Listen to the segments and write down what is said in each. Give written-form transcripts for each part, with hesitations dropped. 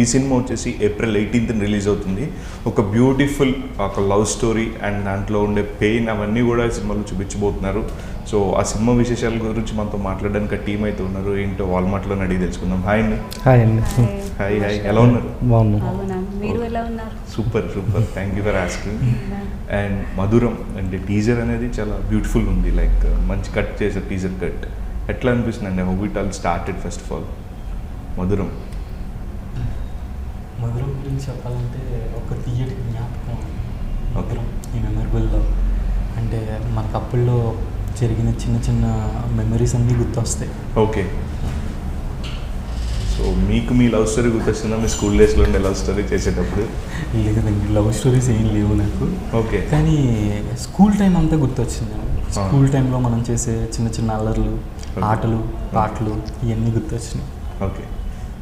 ఈ సినిమా వచ్చేసి April 18th release అవుతుంది. ఒక బ్యూటిఫుల్ ఒక లవ్ స్టోరీ అండ్ దాంట్లో ఉండే పెయిన్ అవన్నీ కూడా సినిమాలో చూపించబోతున్నారు. సో ఆ సినిమా విశేషాల గురించి మనతో మాట్లాడడానికి టీం అయితే ఉన్నారు. ఏంటో వాల్మార్ట్లో అడిగి తెలుసుకుందాం. హాయ్ అండి. హాయ్ అండి. హాయ్ హాయ్, ఎలా ఉన్నారు? బాగున్నాను. మీరు ఎలా ఉన్నారు? Super super, thank you for asking. And మధురం అంటే టీజర్ అనేది చాలా బ్యూటిఫుల్ ఉంది, లైక్ మంచి కట్ చేసే టీజర్ కట్. ఎట్లా అనిపిస్తుంది అండి? How it all started first of all మధురం గురించి చెప్పాలంటే ఒక తీయటి జ్ఞాపకం మధురం, ఈ మెమరబుల్లో. అంటే మనకు అప్పుల్లో జరిగిన చిన్న చిన్న మెమరీస్ అన్నీ గుర్తొస్తాయి. ఓకే, సో మీకు మీ లవ్ స్టోరీ గుర్తొస్తుందా? మీ స్కూల్ డేస్లో ఉండే లవ్ స్టోరీ చేసేటప్పుడు? లేదండి, లవ్ స్టోరీస్ ఏం లేవు నాకు. ఓకే, కానీ స్కూల్ టైం అంతా గుర్తొచ్చింది. స్కూల్ టైంలో మనం చేసే చిన్న చిన్న అల్లర్లు, ఆటలు, పాటలు ఇవన్నీ గుర్తొచ్చినాయి. ఓకే,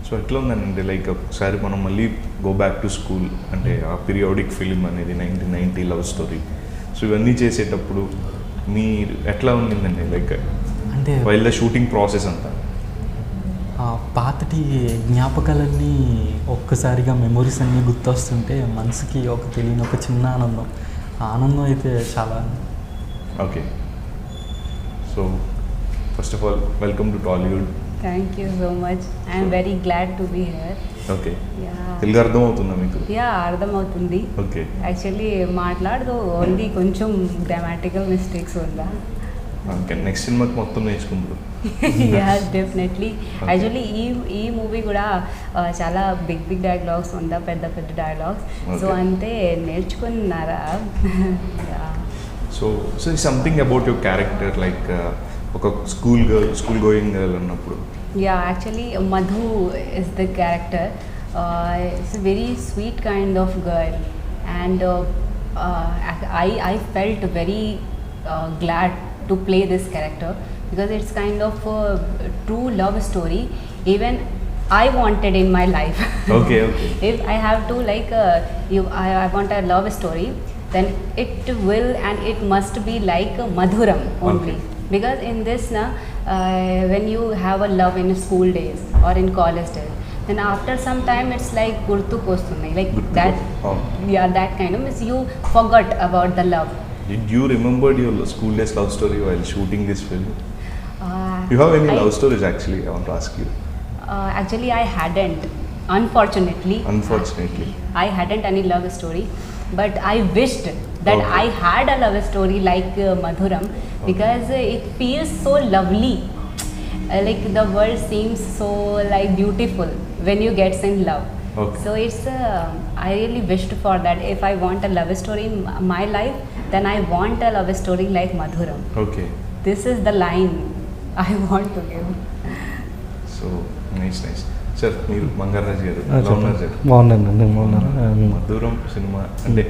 సో ఎట్లా ఉందండి? లైక్ ఒకసారి మనం మళ్ళీ గో బ్యాక్ టు స్కూల్, అంటే ఆ పీరియాడిక్ ఫిలిం అనేది 1990 లవ్ స్టోరీ. సో ఇవన్నీ చేసేటప్పుడు మీరు ఎట్లా ఉండిందండి? లైక్ అంటే వైల్ ద షూటింగ్ ప్రాసెస్ అంతా పాతటి జ్ఞాపకాలన్నీ ఒక్కసారిగా మెమొరీస్ అన్నీ గుర్తొస్తుంటే మనసుకి ఒక తెలియని ఒక చిన్న ఆనందం. ఆ ఆనందం అయితే చాలా. Okay, so first of all welcome to Tollywood. Thank you so much. I am very glad to be here. Okay, Yeah. Telugu అర్థం అవుతుందా మీకు? Yeah, అర్థమవుతుంది. ఓకే, యాక్చువల్లీ మాట్లాడదు, ఓన్లీ కొంచెం గ్రామాటికల్ మిస్టేక్స్ ఉందా. ఓకే, నెక్స్ట్ సినిమాకి మొత్తం నేర్చుకుంటారు. Yeah, definitely. యాక్చువల్లీ ఈ మూవీ కూడా చాలా బిగ్ డైలాగ్స్ ఉందా, పెద్ద డైలాగ్స్. సో అంతే నేర్చుకున్నారా. So something about your character, like ఒక స్కూల్ గోయింగ్ గర్ల్ అన్నప్పుడు. Yeah, actually Madhu is the character. It's a very sweet kind of girl, and I felt very glad to play this character because it's kind of a true love story. Even I wanted in my life. Okay. If I have to I want a love story, then it will and it must be like Madhuram only. Okay. Because in this when you have a love in school days or in college days, then after some time it's like gurtukostunnai, like that. Yeah, that kind of is, you forgot about the love. Did you remember your school days love story while shooting this film? You have any love stories actually? I want to ask you. Actually I hadn't, unfortunately. I hadn't any love story, but I wished that I had a love story like Madhuram, because it feels so lovely. Like the world seems so like beautiful when you get in love. Okay. So it's I really wished for that. If I want a love story in my life, then I want a love story like Madhuram. Okay. This is the line I want to give. So nice. Sir, మీరు మంగారాజు గారు ఎలా ఉన్నారు sir? బాగున్నానండి. బాగున్నాను. మధురం cinema అంటే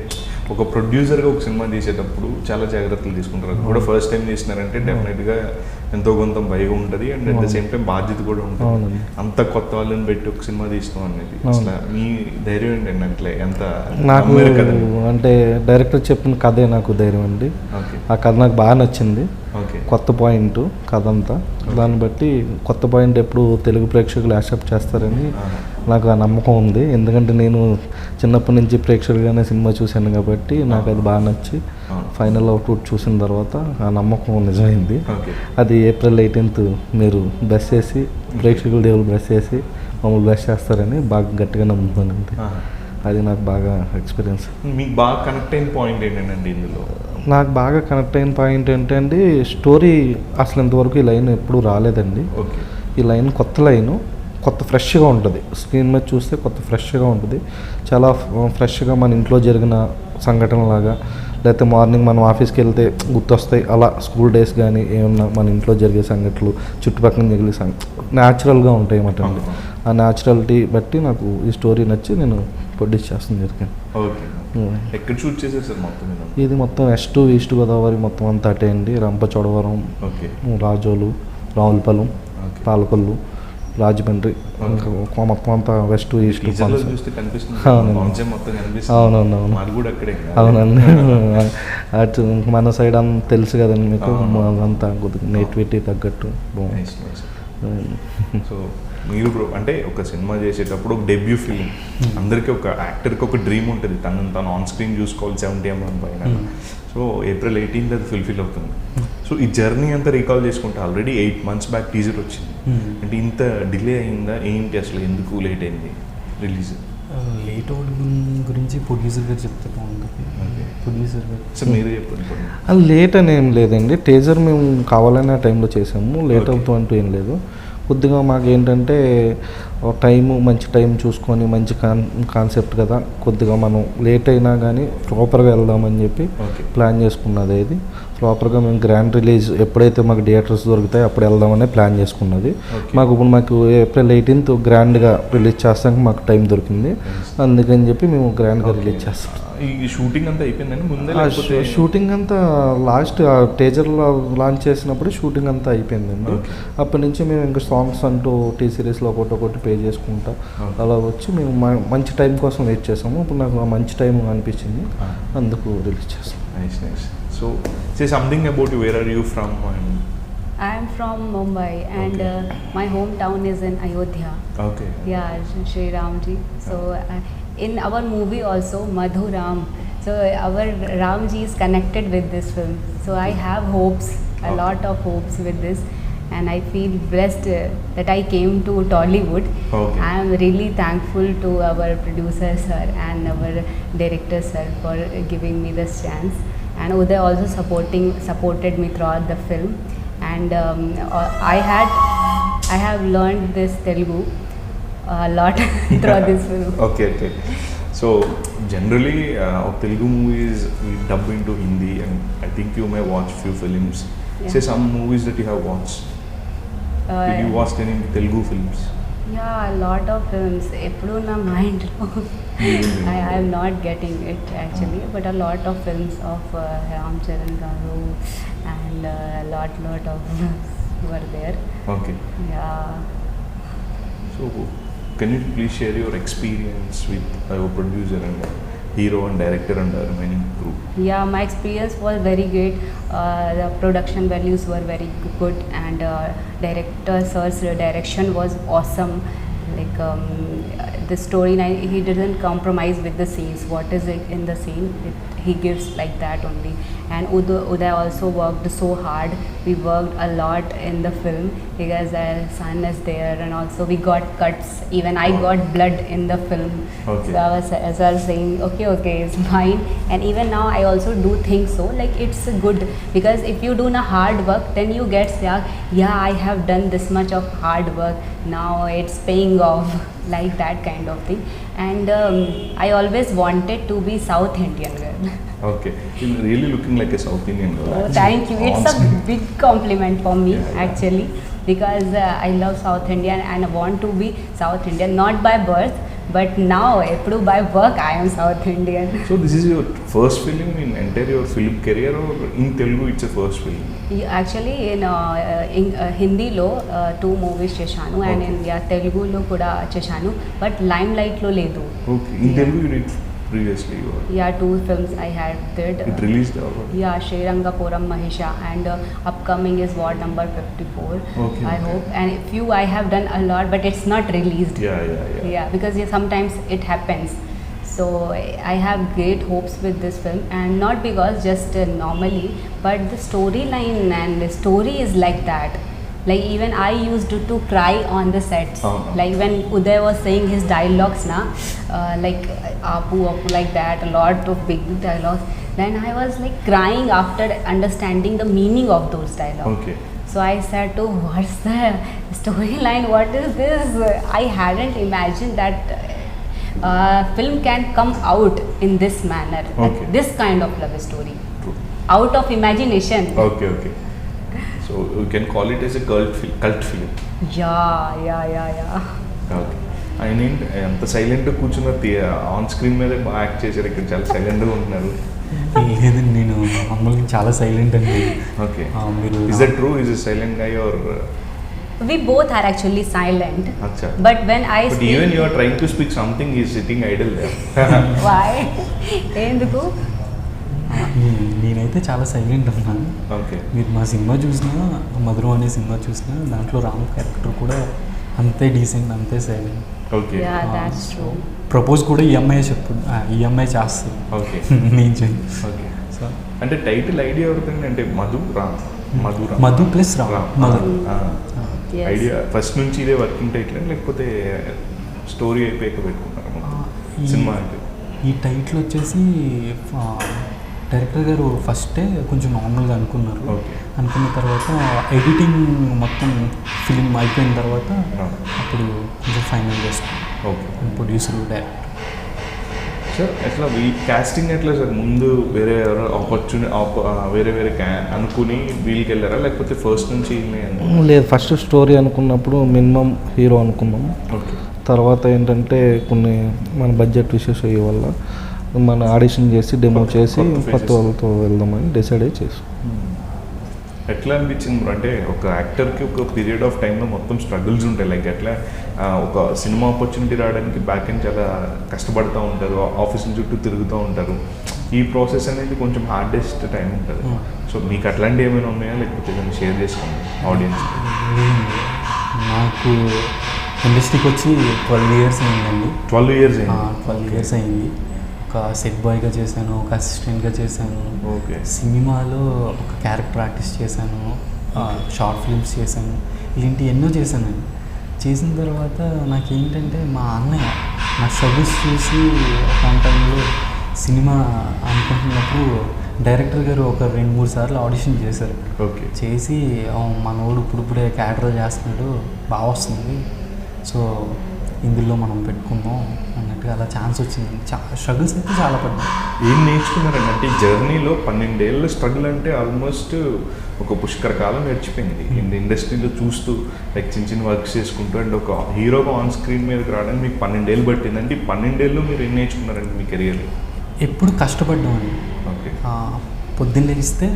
ఒక ప్రొడ్యూసర్గా ఒక సినిమా తీసేటప్పుడు చాలా జాగ్రత్తలు తీసుకుంటారు. అది కూడా ఫస్ట్ టైం తీసినారంటే డెఫినెట్గా ఎంతో కొంత భయం ఉంటుంది, and at the same time బాధ్యత కూడా ఉంటుంది. అంత కొత్త వాళ్ళని పెట్టి ఒక సినిమా తీస్తాం అనేది అసలు మీ ధైర్యం ఏంటండి? అంటే ఎంత నాకు అంటే డైరెక్టర్ చెప్పిన కథే నాకు ధైర్యం అండి. ఆ కథ నాకు బాగా నచ్చింది. కొత్త పాయింట్ కథ అంతా, దాన్ని బట్టి కొత్త పాయింట్ ఎప్పుడు తెలుగు ప్రేక్షకులు యాక్సెప్ట్ చేస్తారని నాకు ఆ నమ్మకం ఉంది. ఎందుకంటే నేను చిన్నప్పటి నుంచి ప్రేక్షకులుగానే సినిమా చూశాను కాబట్టి నాకు అది బాగా నచ్చి ఫైనల్ అవుట్పుట్ చూసిన తర్వాత ఆ నమ్మకం నిజమైంది. అది April 18th మీరు బ్లెస్ చేసి, ప్రేక్షకులు దేవులు బ్లెస్ చేసి మమ్మల్ని బ్లెస్ చేస్తారని బాగా గట్టిగా నమ్ముతానండి. అది నాకు బాగా ఎక్స్పీరియన్స్. మీకు బాగా కనెక్ట్ అయిన పాయింట్ ఏంటండి ఇందులో? నాకు బాగా కనెక్ట్ అయిన పాయింట్ ఏంటంటే స్టోరీ అసలు ఇంతవరకు ఈ లైన్ ఎప్పుడూ రాలేదండి. ఈ లైన్ కొత్త లైను, కొత్త ఫ్రెష్గా ఉంటుంది. స్క్రీన్ మీద చూస్తే కొత్త ఫ్రెష్గా ఉంటుంది. చాలా ఫ్రెష్గా మన ఇంట్లో జరిగిన సంఘటనలాగా, లేకపోతే మార్నింగ్ మనం ఆఫీస్కి వెళ్తే గుర్తొస్తాయి అలా స్కూల్ డేస్ కానీ ఏమన్నా మన ఇంట్లో జరిగే సంఘటనలు, చుట్టుపక్కల జరిగే న్యాచురల్గా ఉంటాయి అన్నమాట అండి. ఆ న్యాచురాలిటీ బట్టి నాకు ఈ స్టోరీ నచ్చి నేను ప్రొడ్యూస్ చేస్తుంది జరిగింది. ఎక్కడ షూట్ చేశారు సార్ మొత్తం? ఇది మొత్తం ఈస్ట్ గోదావరి మొత్తం అంతా అటే అండి. రంపచోడవరం, రాజోలు, రావులపాలెం, పాలకొల్లు, రాజమండ్రి, మొత్తం అంతా వెస్ట్ ఈస్ట్. అవునండి. అటు మన సైడ్ అంతా తెలుసు కదండి మీకు, అంతా నేటివిటీ తగ్గట్టు సో మీరు అంటే ఒక సినిమా చేసేటప్పుడు ఒక డెబ్యూ ఫిలిం, అందరికీ ఒక యాక్టర్కి ఒక డ్రీమ్ ఉంటుంది, తను ఆన్ స్క్రీన్ చూసుకోవాలి 70 mm పైన. సో April 18th అది ఫుల్ఫిల్ అవుతుంది. సో ఈ జర్నీ అంతా రీకాల్ చేసుకుంటే ఆల్రెడీ 8 months బ్యాక్ టీజర్ వచ్చింది. అంటే ఇంత డిలే అయిందా ఏంటి, అసలు ఎందుకు లేట్ అయింది రిలీజ్? లేట్ అవడం గురించి ప్రొడ్యూసర్ గారు చెప్తే బాగుంటుంది. ప్రొడ్యూసర్ గారు సో మీరే చెప్పండి. అది లేట్ అని ఏం లేదండి, టేజర్ మేము కావాలనే టైంలో చేసాము, లేట్ అవుతూ అంటూ ఏం లేదు. కొద్దిగా మాకు ఏంటంటే టైము మంచి టైం చూసుకొని మంచి కాన్సెప్ట్ కదా, కొద్దిగా మనం లేట్ అయినా కానీ ప్రాపర్గా వెళ్దామని చెప్పి ప్లాన్ చేసుకున్నది. ఇది ప్రాపర్గా మేము గ్రాండ్ రిలీజ్ ఎప్పుడైతే మాకు థియేటర్స్ దొరుకుతాయో అప్పుడు వెళ్దామని ప్లాన్ చేసుకున్నది. మాకు April 18th గ్రాండ్గా రిలీజ్ చేస్తానికి మాకు టైం దొరికింది, అందుకని చెప్పి మేము గ్రాండ్గా రిలీజ్ చేస్తాం. ఈ షూటింగ్ అంతా అయిపోయిందండి ముందే? షూటింగ్ అంతా లాస్ట్ టేజర్లో లాంచ్ చేసినప్పుడు షూటింగ్ అంతా అయిపోయిందండి. అప్పటి నుంచి మేము ఇంకా సాంగ్స్ అంటూ టీ సిరీస్లో ఒకటి పే చేసుకుంటా అలా వచ్చి మేము మంచి టైం కోసం వెయిట్ చేసాము. ఇప్పుడు నాకు మంచి టైం అనిపించింది, అందుకు రిలీజ్ చేస్తాం. Nice. So say something about you, where are you from? I am from Mumbai and my hometown is in Ayodhya. Okay. Yeah, Shri Ramji. So in our movie also Madhu Ram. So our Ramji is connected with this film. So I have hopes, a lot of hopes with this, and I feel blessed that I came to Tollywood. Okay. I am really thankful to our producer sir and our director sir for giving me this chance. And Uday also supported me throughout the film. And I have learned this Telugu a lot throughout this film. Okay. So generally Telugu movies we dub into Hindi, and I think you may watch few films. Yeah. Say some movies that you have watched. Did you watch any Telugu films? Yeah, a lot of films. Eppudu na mind lo I am not getting it actually, but a lot of films of Ram Charan Garu and a lot of were there. Okay. Yeah. So can you please share your experience with your producer and hero and director and the remaining crew? Yeah, my experience was very great. The production values were very good, and director sir's direction was awesome. Like the storyline, he didn't compromise with the scenes. What is it in the scene, he gives like that only. And Uday also worked so hard. We worked a lot in the film because our son is there, and also we got cuts. Even I got blood in the film. Okay. So I was saying, okay, it's fine. And even now I also do think so. Like it's good because if you do a hard work, then you get yeah, I have done this much of hard work. Now it's paying off, like that kind of thing. And I always wanted to be South Indian girl. Okay, you're really looking like a South Indian girl. Oh, thank you. It's a big compliment for me actually, because I love South Indian and I want to be South Indian, not by birth, but now by work I am South Indian. So this is your first film in entire your film career, or in Telugu it's a first film? Actually in Hindi lo 2 movies chesanu, and in Telugu lo kuda chesanu, but limelight lo ledu. Okay, in Telugu you did previously? Or? Yeah, 2 films I had did. It released or? Yeah, Srirangapuram Mahisha, and upcoming is Ward number 54. Okay. I hope, and few I have done a lot, but it's not released. Yeah. Because sometimes it happens. So I have great hopes with this film, and not because just normally, but the storyline and the story is like that. Like even I used to cry on the sets. Like when Uday was saying his dialogues like apu like that, a lot of big dialogues, then I was like crying after understanding the meaning of those dialogues. Okay. So I said to, what's the storyline, what is this? I hadn't imagined that film can come out in this manner. Okay. This kind of love story. True. Out of imagination. Okay. So you can call it as a cult film. Yeah. Okay. ఆయన ఎంత సైలెంట్గా కూర్చున్న on screen మీద బాగా act చేశారు, ఇక్కడ చాలా సైలెంట్గా ఉంటున్నారు. లేదండి, నేను మామూలుగా చాలా సైలెంట్ అండి. ఓకే, మీరు is that true? Is it silent guy are? We both are actually silent. Achha. But when I But speak, even you are trying to speak something, he is sitting idle there. why? ఎందుకు? నేనైతే చాలా silent ఉన్నాను. Okay. మీరు మా cinema చూసినా, మధురం అనే cinema చూసినా, దాంట్లో రాము క్యారెక్టర్ కూడా అంతే డీసెంట్, అంతే silent. Okay Yeah, that's true. Propose కూడా ఈ అమ్మాయి చెప్తుంది, ఈ అమ్మాయి చేస్తుంది. ఓకే నేను చెయ్యి. ఓకే సో అంటే టైటిల్ ఐడియా ఎవరిదండి? అంటే Madhu Madhu plus Ram. Madhu Yes. Idea first నుంచి ఇదే వర్కింగ్ టైటిల్ లేకపోతే స్టోరీ అయిపోయాక పెట్టుకున్నారా మొత్తం సినిమా అంటే? ఈ టైటిల్ వచ్చేసి డైరెక్టర్ గారు ఫస్టే కొంచెం నార్మల్గా అనుకున్నారు. Okay. అనుకున్న తర్వాత ఎడిటింగ్ మొత్తం ఫిలిం అయిపోయిన తర్వాత అప్పుడు కొంచెం ఫైనల్ చేస్తాం. Okay producer director. సార్ ఎట్లా ఈ కాస్టింగ్ ఎట్లా సార్? ముందు వేరే వేరే వేరే అనుకుని వీళ్ళకి వెళ్ళారా లేకపోతే ఫస్ట్ నుంచి లేదు, ఫస్ట్ స్టోరీ అనుకున్నప్పుడు మినిమం హీరో అనుకున్నాం. ఓకే తర్వాత ఏంటంటే కొన్ని మన బడ్జెట్ ఇష్యూస్ అయ్యే వల్ల మన ఆడిషన్ చేసి డెమో చేసి కొత్త వాళ్ళతో వెళ్దామని డిసైడ్ అయ్యి చేసాం. ఎట్లా అనిపించింది బ్రో? అంటే ఒక యాక్టర్కి ఒక పీరియడ్ ఆఫ్ టైంలో మొత్తం స్ట్రగుల్స్ ఉంటాయి. లైక్ ఎట్లా ఒక సినిమా ఆపర్చునిటీ రావడానికి బ్యాక్ ఎండ్ చాలా కష్టపడుతూ ఉంటారు, ఆఫీసుల చుట్టూ తిరుగుతూ ఉంటారు. ఈ ప్రాసెస్ అనేది కొంచెం హార్డెస్ట్ టైం ఉంటుంది. సో మీకు అట్లాంటివి ఏమైనా ఉన్నాయా లేకపోతే ఏమైనా షేర్ చేసుకోండి ఆడియన్స్? నాకు ఇండస్ట్రీకి వచ్చి 12 years అయిందండి. 12 years అయింది. 12 years అయింది. ఒక సెట్ బాయ్గా చేశాను, ఒక అసిస్టెంట్గా చేశాను, ఓకే సినిమాలో ఒక క్యారెక్టర్ ఆర్టిస్ట్ చేశాను, షార్ట్ ఫిల్మ్స్ చేశాను, ఇలాంటి ఎన్నో చేశానండి. చేసిన తర్వాత నాకేంటంటే మా అన్నయ్య నా స్ట్రగుల్స్ చూసి ఒక టైంలో సినిమా అనుకుంటున్నప్పుడు డైరెక్టర్ గారు ఒక 2-3 సార్లు ఆడిషన్ చేశారు. ఓకే చేసి మనోడు ఇప్పుడిప్పుడే క్యారెక్టర్ చేస్తున్నాడు, బాగా వస్తుంది, సో ఇందులో మనం పెట్టుకుందాం అన్నట్టుగా అలా ఛాన్స్ వచ్చింది. స్ట్రగుల్స్ అయితే చాలా పడ్డాయి. ఏం నేర్చుకున్నారండి? అంటే జర్నీలో 12 ఏళ్ళ స్ట్రగుల్ అంటే ఆల్మోస్ట్ ఒక పుష్కర కాలం నడిచిపోయింది ఇండస్ట్రీలో చూస్తూ, లైక్ చిన్న చిన్న వర్క్స్ చేసుకుంటూ. అండ్ ఒక హీరోగా ఆన్ స్క్రీన్ మీదకి రావడానికి మీకు 12 ఏళ్ళు పట్టింది. అంటే 12 ఏళ్ళు మీరు ఏం నేర్చుకున్నారండి మీ కెరియర్లో? ఎప్పుడు కష్టపడ్డామండి. ఓకే పొద్దున్న లేస్తే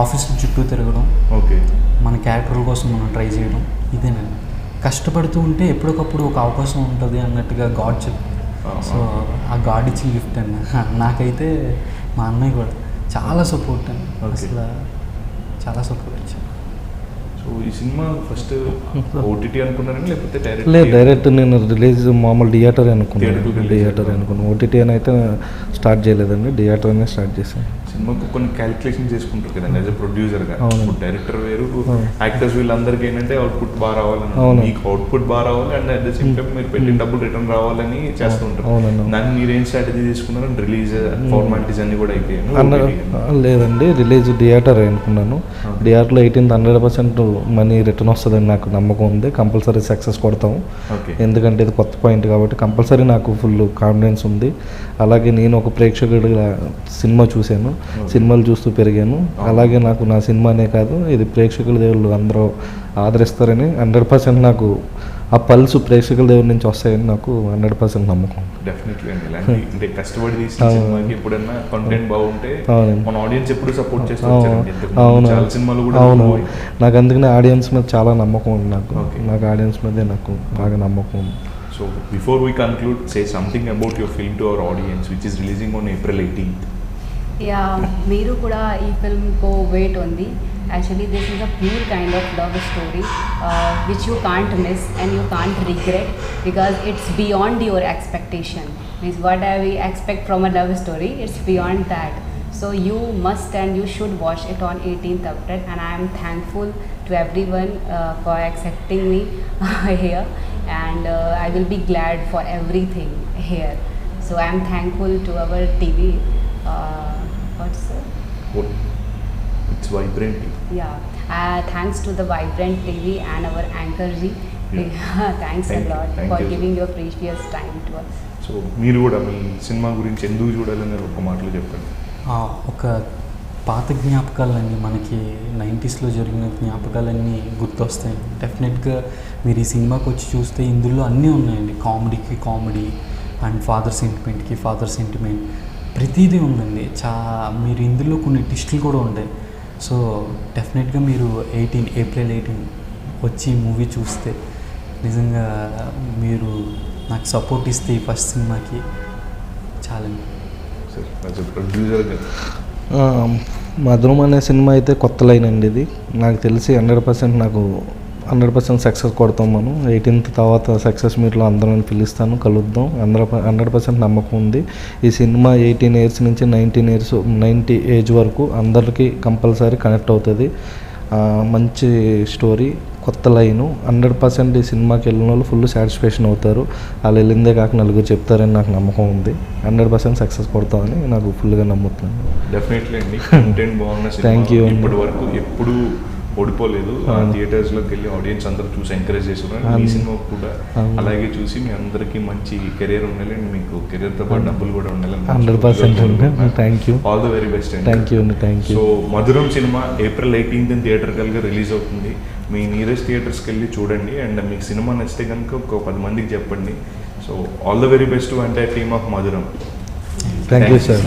ఆఫీస్ చుట్టూ తిరగడం, ఓకే మన క్యారెక్టర్ల కోసం మనం ట్రై చేయడం, ఇదేనండి. కష్టపడుతూ ఉంటే ఎప్పటికప్పుడు ఒక అవకాశం ఉంటుంది అన్నట్టుగా గాడ్ చెప్పారు. సో ఆ గాడ్ ఇచ్చిన గిఫ్ట్ అండి. నాకైతే మా అన్నయ్య కూడా చాలా సపోర్ట్ అండి. అసలు చాలా సపోర్ట్ ఇచ్చారు. సో ఈ సినిమా ఫస్ట్ ఓటీటీ అనుకున్నారండి లేకపోతే లేదు, డైరెక్ట్ నేను రిలీజ్ మామూలు థియేటర్ అనుకున్నాను. Theatrical release. థియేటర్ అనుకున్నాను. ఓటీటీ అని అయితే స్టార్ట్ చేయలేదండి, థియేటర్ అనే స్టార్ట్ చేశాను. సినిమాకు కొన్ని క్యాలిక్యులేషన్ చేసుకుంటారు కదండి యాజ్ అ ప్రొడ్యూసర్గా. అవును. డైరెక్టర్ వేరు, అవును. యాక్టర్స్ వీళ్ళందరికీ ఏంటంటే అవుట్పుట్ బాగా రావాలని, అవును. మీకు అవుట్పుట్ బాగా రావాలి and at the same time మీరు పెట్టిన డబ్బులు రిటర్న్ రావాలని చేస్తూ ఉంటారు. అవునండి. దాన్ని మీరేం స్ట్రాటజీ తీసుకున్నారని రిలీజ్ ఫార్మాలిటీస్ అన్ని కూడా అయిపోయాయి? లేదండి, రిలీజ్ థియేటర్ అనుకున్నాను. థియేటర్లో 18th 100% మనీ రిటర్న్ వస్తుందని నాకు నమ్మకం ఉంది. కంపల్సరీ సక్సెస్ కొడతాము, ఓకే ఎందుకంటే ఇది కొత్త పాయింట్ కాబట్టి కంపల్సరీ నాకు ఫుల్ కాన్ఫిడెన్స్ ఉంది. అలాగే నేను ఒక ప్రేక్షకుడిగా సినిమా చూశాను, సినిమాలు చూస్తూ పెరిగాను. అలాగే నాకు నా సినిమానే కాదు, ఇది ప్రేక్షకుల దేవుళ్ళు అందరూ ఆదరిస్తారని 100% నాకు ఆ పల్స్ ప్రేక్షకుల దేవుడి నుంచి వస్తాయని నాకు 100% నమ్మకం. డెఫినెట్లీ అండి. ఇలాంటి అంటే కష్టపడి తీసిన సినిమాకి ఎప్పుడన్నా కంటెంట్ బాగుంటే మన ఆడియన్స్ ఎప్పుడు సపోర్ట్ చేస్తూ వచ్చారండి. అవును, చాలా సినిమాలు కూడా అవును. పోయి. నాకు అందుకనే ఆడియన్స్ మీద చాలా నమ్మకం ఉంది. Okay. నాకు ఆడియన్స్ మీదే నాకు బాగా నమ్మకం ఉంది. So before we conclude, say something about your film to our audience, which is releasing on April 18th. Yeah, మీరు కూడా ఈ ఫిల్మ్కు వెయిట్ ఉంది. Actually this is a pure kind of love story which you can't miss and you can't regret because it's beyond your expectation. Means what I expect from a love story, it's beyond that. So you must and you should watch it on 18th April, and I am thankful to everyone for accepting me here, and I will be glad for everything here. So I am thankful to our TV. What's It's Vibrant TV. yeah. Thanks to the Vibrant TV and our anchor Ji. Thanks Thank a you. lot Thank for you. giving your precious time to us. So మీరు కూడా మీ cinema గురించి ఎందుకు చూడాలని ఒక మాటలో చెప్పండి. ఒక పాత జ్ఞాపకాలన్నీ, మనకి 90sలో జరిగిన జ్ఞాపకాలన్నీ గుర్తొస్తాయి. డెఫినెట్గా మీరు ఈ సినిమాకి వచ్చి చూస్తే ఇందులో అన్నీ ఉన్నాయండి. కామెడీకి కామెడీ అండ్ ఫాదర్ సెంటిమెంట్ ప్రతిదీ ఉందండి. మీరు ఇందులో కొన్ని ట్విస్టులు కూడా ఉంటాయి. సో డెఫినెట్గా మీరు April 18 వచ్చి మూవీ చూస్తే నిజంగా మీరు నాకు సపోర్ట్ ఇస్తే ఈ ఫస్ట్ సినిమాకి చాలండి. సార్ యాజ్ అ ప్రొడ్యూసర్గా మధురం అనే సినిమా అయితే కొత్త లైన్ అండి. ఇది నాకు తెలిసి 100% నాకు 100% సక్సెస్ కొడతాం మనం. 18th తర్వాత సక్సెస్ మీట్లో అందరం పిలుస్తాను, కలుద్దాం. 100% నమ్మకం ఉంది. ఈ సినిమా 18 years నుంచి 90 ఏజ్ వరకు అందరికీ కంపల్సరీ కనెక్ట్ అవుతుంది. మంచి స్టోరీ, కొత్త లైను. 100% ఈ సినిమాకి వెళ్ళిన వాళ్ళు ఫుల్ సాటిస్ఫాక్షన్ అవుతారు. వాళ్ళు వెళ్ళిందే కాక నలుగురు చెప్తారని నాకు నమ్మకం ఉంది. 100% సక్సెస్ కొడతామని నాకు ఫుల్గా నమ్ముతున్నాను. డెఫినెట్లీ అండి. కంటెంట్ బాగున్న Thank you. ఇప్పటి వరకు ఎప్పుడు ఓడిపోలేదు. థియేటర్స్లోకి వెళ్ళి ఆడియన్స్ అందరూ చూసి ఎంకరేజ్ చేస్తున్నారు. మీ సినిమా కూడా అలాగే చూసి మీ అందరికీ మంచి కెరీర్ ఉండాలి అండ్ మీకు కెరీర్తో పాటు డబ్బులు కూడా ఉండాలని 100% thank you. All the very best అండి. Thank you. సో మధురం సినిమా April 18th థియేటర్ కలిగి రిలీజ్ అవుతుంది. మీ నియరెస్ట్ థియేటర్స్కి వెళ్ళి చూడండి అండ్ మీకు సినిమా నచ్చితే కనుక ఒక 10 మందికి చెప్పండి. So all the very best to entire team of Madhuram. Thank you sir.